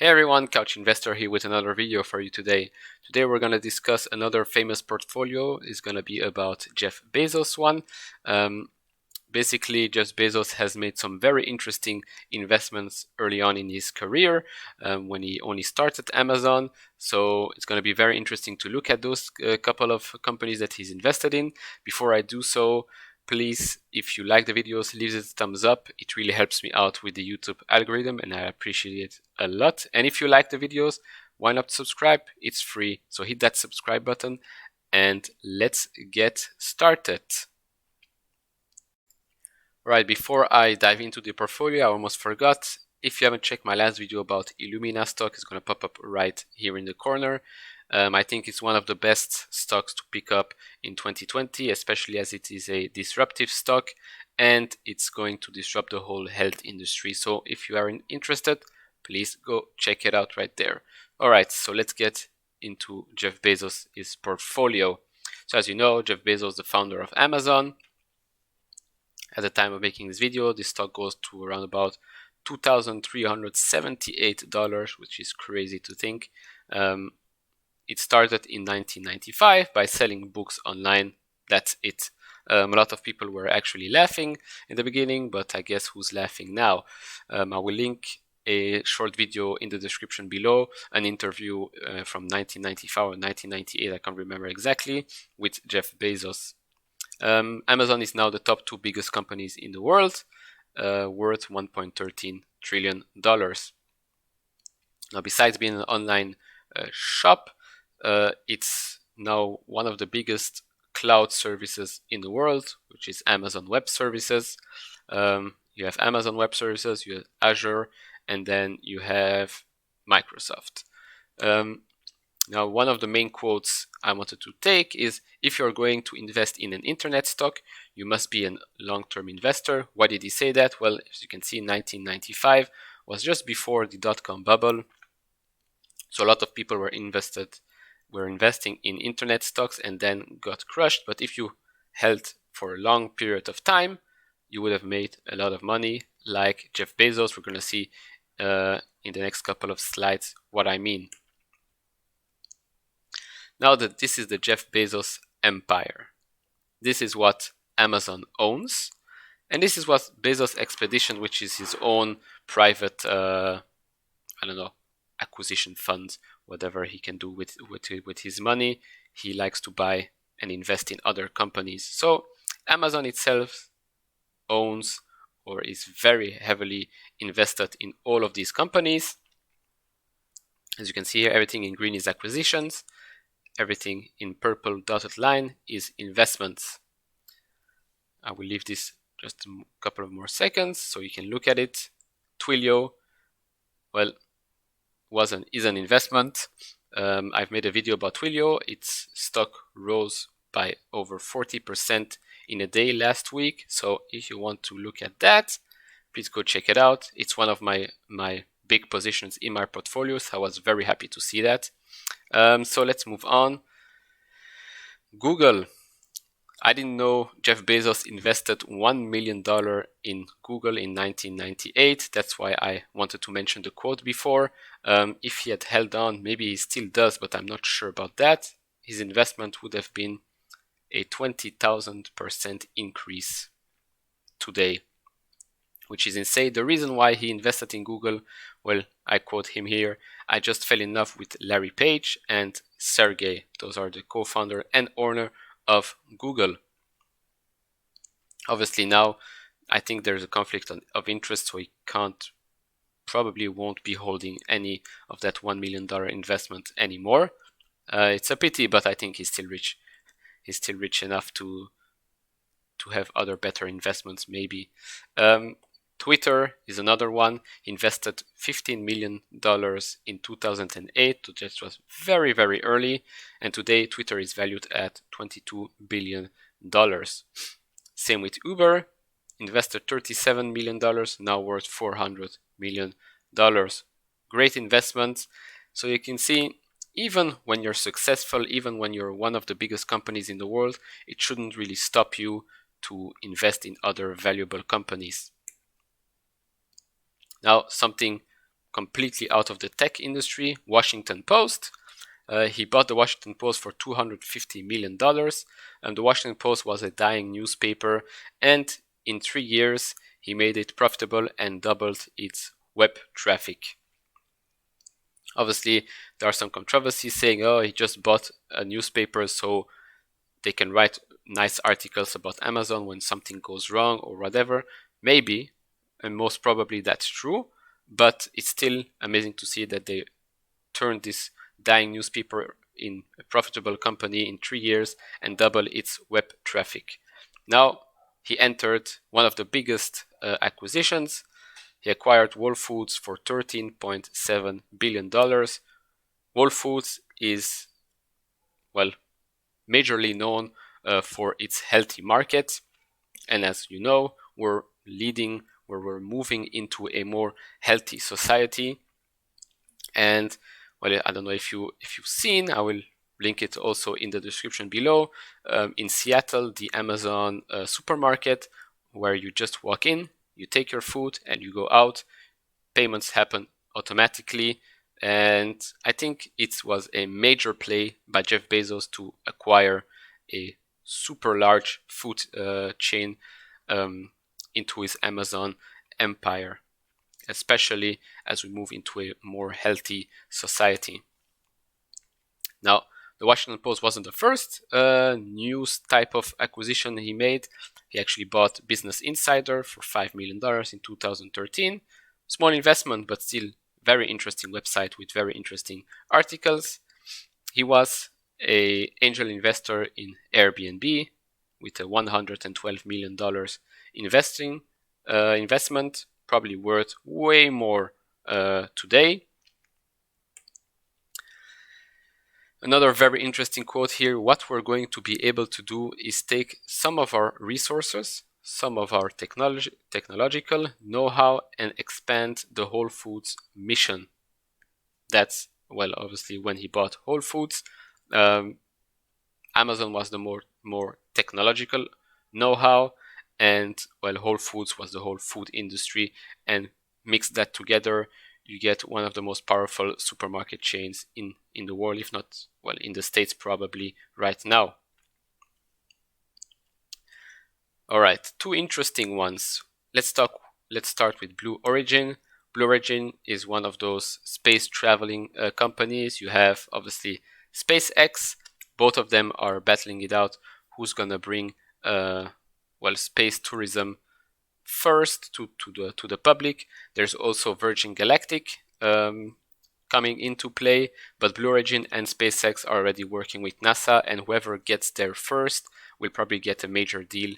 Hey everyone, Couch Investor here with another video for you today. Today we're going to discuss another famous portfolio. It's going to be about Jeff Bezos one. Basically, Jeff Bezos has made some very interesting investments early on in his career when he only started Amazon. So it's going to be very interesting to look at those couple of companies that he's invested in. Before I do so, please, if you like the videos, leave it a thumbs up. It really helps me out with the YouTube algorithm and I appreciate it a lot. And if you like the videos, why not subscribe? It's free. So hit that subscribe button and let's get started. Right, before I dive into the portfolio, I almost forgot. If you haven't checked my last video about Illumina Stock, it's going to pop up right here in the corner. I think it's one of the best stocks to pick up in 2020, especially as it is a disruptive stock and it's going to disrupt the whole health industry. So if you are interested, please go check it out right there. All right, so let's get into Jeff Bezos' portfolio. So as you know, Jeff Bezos, the founder of Amazon. At the time of making this video, this stock goes to around about $2,378, which is crazy to think. It started in 1995 by selling books online. That's it. A lot of people were actually laughing in the beginning, but I guess who's laughing now? I will link a short video in the description below, an interview from 1995 or 1998, I can't remember exactly, with Jeff Bezos. Amazon is now the top two biggest companies in the world, worth $1.13 trillion. Now, besides being an online shop, it's now one of the biggest cloud services in the world, which is Amazon Web Services. You have Amazon Web Services, you have Azure, and then you have Microsoft. Now, one of the main quotes I wanted to take is, if you're going to invest in an internet stock, you must be a long-term investor. Why did he say that? Well, as you can see, 1995 was just before the dot-com bubble. So a lot of people were investing in internet stocks and then got crushed. But if you held for a long period of time, you would have made a lot of money, like Jeff Bezos. We're going to see in the next couple of slides what I mean. Now that this is the Jeff Bezos empire. This is what Amazon owns. And this is what Bezos Expedition, which is his own private, acquisition fund, whatever he can do with his money. He likes to buy and invest in other companies. So Amazon itself owns or is very heavily invested in all of these companies. As you can see here, everything in green is acquisitions. Everything in purple dotted line is investments. I will leave this just a couple of more seconds so you can look at it. Twilio, well, is an investment. I've made a video about Twilio. Its stock rose by over 40% in a day last week. So if you want to look at that, please go check it out. It's one of my big positions in my portfolio, so I was very happy to see that. So let's move on. Google. I didn't know Jeff Bezos invested $1 million in Google in 1998. That's why I wanted to mention the quote before. If he had held on, maybe he still does, but I'm not sure about that. His investment would have been a 20,000% increase today, which is insane. The reason why he invested in Google, well, I quote him here, "I just fell in love with Larry Page and Sergey." Those are the co-founder and owner of Google. Obviously now, I think there's a conflict of interest, so he probably won't be holding any of that $1 million investment anymore. It's a pity, but I think he's still rich. He's still rich enough to have other better investments, maybe. Twitter is another one. He invested $15 million in 2008. So that was very, very early. And today, Twitter is valued at $22 billion. Same with Uber. Invested $37 million, now worth $400 million. Great investments. So you can see, even when you're successful, even when you're one of the biggest companies in the world, it shouldn't really stop you to invest in other valuable companies. Now, something completely out of the tech industry, Washington Post. He bought the Washington Post for $250 million. The Washington Post was a dying newspaper, and in 3 years, he made it profitable and doubled its web traffic. Obviously, there are some controversies saying, oh, he just bought a newspaper so they can write nice articles about Amazon when something goes wrong or whatever. Maybe, and most probably that's true, but it's still amazing to see that they turned this dying newspaper in a profitable company in 3 years and double its web traffic. Now, he entered one of the biggest acquisitions. He acquired Whole Foods for $13.7 billion. Whole Foods is, well, majorly known for its healthy market. And as you know, we're moving into a more healthy society. And well, I don't know if you've seen, I will link it also in the description below. In Seattle, the Amazon supermarket, where you just walk in, you take your food and you go out. Payments happen automatically. And I think it was a major play by Jeff Bezos to acquire a super large food chain into his Amazon empire, especially as we move into a more healthy society. Now, the Washington Post wasn't the first news type of acquisition he made. He actually bought Business Insider for $5 million in 2013. Small investment, but still very interesting website with very interesting articles. He was an angel investor in Airbnb with a $112 million investment, probably worth way more today. Another very interesting quote here: what we're going to be able to do is take some of our resources, some of our technological know-how, and expand the Whole Foods mission. That's, well, obviously when he bought Whole Foods, Amazon was the more technological know-how, and well, Whole Foods was the whole food industry, and mix that together, you get one of the most powerful supermarket chains in the world, if not, well, in the States probably right now. All right, two interesting ones. Let's start with Blue Origin. Blue Origin is one of those space traveling companies. You have obviously SpaceX. Both of them are battling it out. Who's gonna bring space tourism first to the public? There's also Virgin Galactic coming into play, but Blue Origin and SpaceX are already working with NASA, and whoever gets there first will probably get a major deal,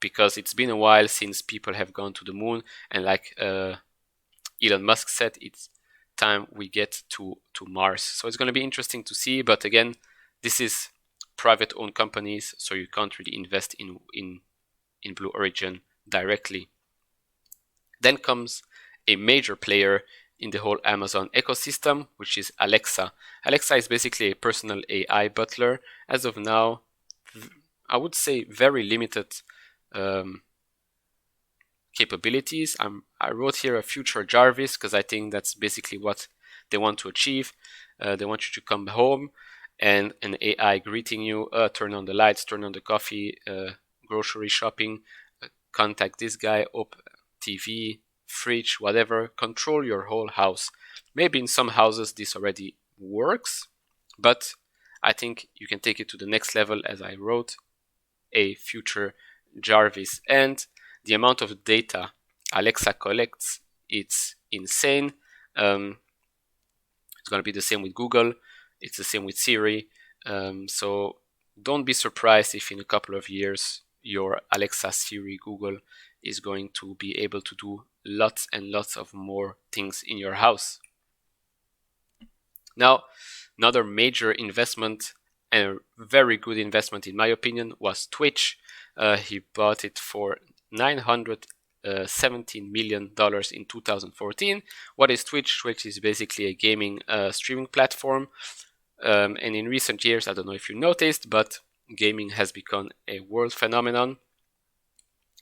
because it's been a while since people have gone to the moon, and like Elon Musk said, it's time we get to Mars. So it's going to be interesting to see, but again, this is private owned companies, so you can't really invest in Blue Origin directly. Then comes a major player in the whole Amazon ecosystem, which is Alexa. Alexa is basically a personal AI butler. As of now, I would say very limited capabilities. I wrote here a future Jarvis because I think that's basically what they want to achieve. They want you to come home and an AI greeting you, turn on the lights, turn on the coffee, grocery shopping, contact this guy, TV, fridge, whatever, control your whole house. Maybe in some houses this already works, but I think you can take it to the next level, as I wrote a future Jarvis. And the amount of data Alexa collects, it's insane. It's going to be the same with Google. It's the same with Siri. So don't be surprised if in a couple of years your Alexa, Siri, Google is going to be able to do lots and lots of more things in your house. Now, another major investment, and a very good investment in my opinion, was Twitch. He bought it for $917 million in 2014. What is Twitch? Twitch is basically a gaming streaming platform. And in recent years, I don't know if you noticed, but gaming has become a world phenomenon.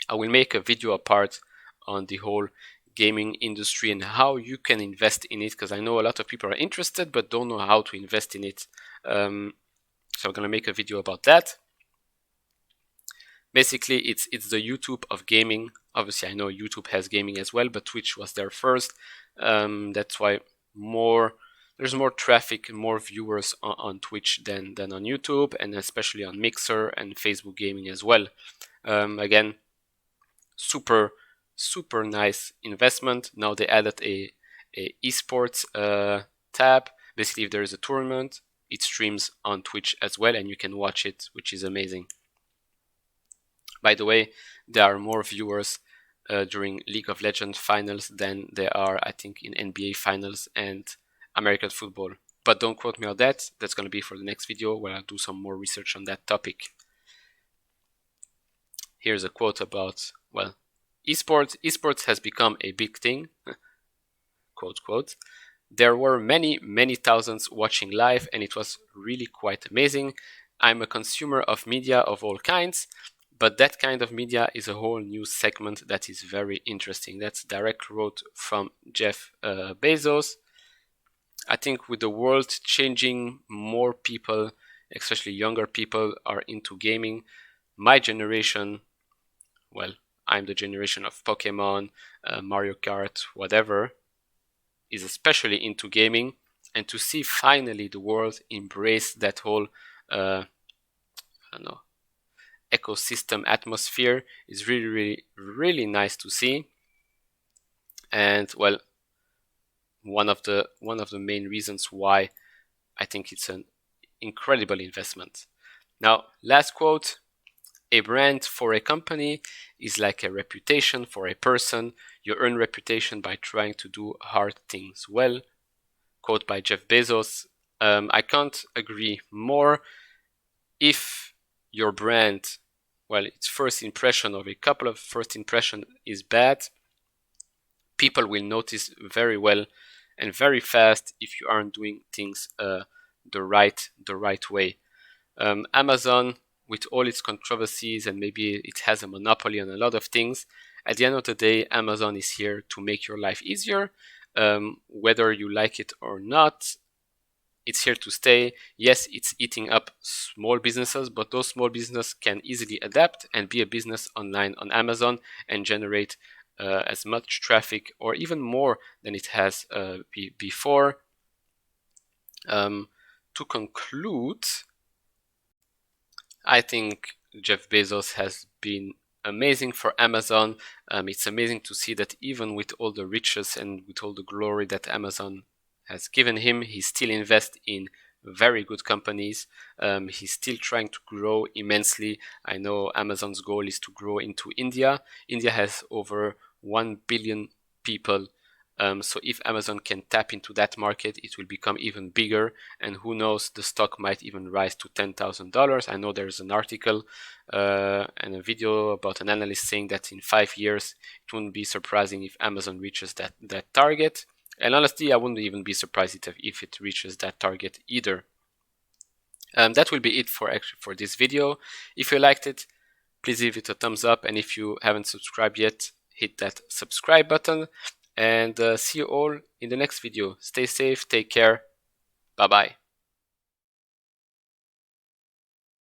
I will make a video apart on the whole gaming industry and how you can invest in it, because I know a lot of people are interested but don't know how to invest in it. So I'm gonna make a video about that. Basically, it's the YouTube of gaming. Obviously, I know YouTube has gaming as well, but Twitch was there first. That's why there's more traffic and more viewers on Twitch than on YouTube, and especially on Mixer and Facebook gaming as well. Again, super nice investment. Now they added a esports tab. Basically, if there is a tournament, it streams on Twitch as well, and you can watch it, which is amazing. By the way, there are more viewers during League of Legends finals than there are, I think, in NBA finals and American football. But don't quote me on that. That's going to be for the next video where I'll do some more research on that topic. Here's a quote about, well, esports. Esports has become a big thing. Quote, quote. There were many thousands watching live, and it was really quite amazing. I'm a consumer of media of all kinds, but that kind of media is a whole new segment that is very interesting. That's direct quote from Jeff Bezos. I think with the world changing, more people, especially younger people, are into gaming. My generation, well, I'm the generation of Pokemon, Mario Kart, whatever, is especially into gaming. And to see finally the world embrace that whole, I don't know, ecosystem atmosphere is really nice to see. And well, one of the main reasons why I think it's an incredible investment. Now, last quote. A brand for a company is like a reputation for a person. You earn reputation by trying to do hard things well. Quote by Jeff Bezos. I can't agree more. If your brand, well, its first impression or a couple of first impression is bad, people will notice very well and very fast if you aren't doing things the right way. Amazon, with all its controversies, and maybe it has a monopoly on a lot of things, at the end of the day, Amazon is here to make your life easier. Whether you like it or not, it's here to stay. Yes, it's eating up small businesses, but those small businesses can easily adapt and be a business online on Amazon and generate as much traffic or even more than it has before. To conclude, I think Jeff Bezos has been amazing for Amazon. It's amazing to see that even with all the riches and with all the glory that Amazon has given him, he still invests in very good companies. He's still trying to grow immensely. I know Amazon's goal is to grow into India. India has over 1 billion people. So if Amazon can tap into that market, it will become even bigger. And who knows, the stock might even rise to $10,000. I know there's an article and a video about an analyst saying that in 5 years, it wouldn't be surprising if Amazon reaches that target. And honestly, I wouldn't even be surprised if it reaches that target either. That will be it for this video. If you liked it, please give it a thumbs up. And if you haven't subscribed yet, hit that subscribe button. And see you all in the next video. Stay safe, take care. Bye-bye.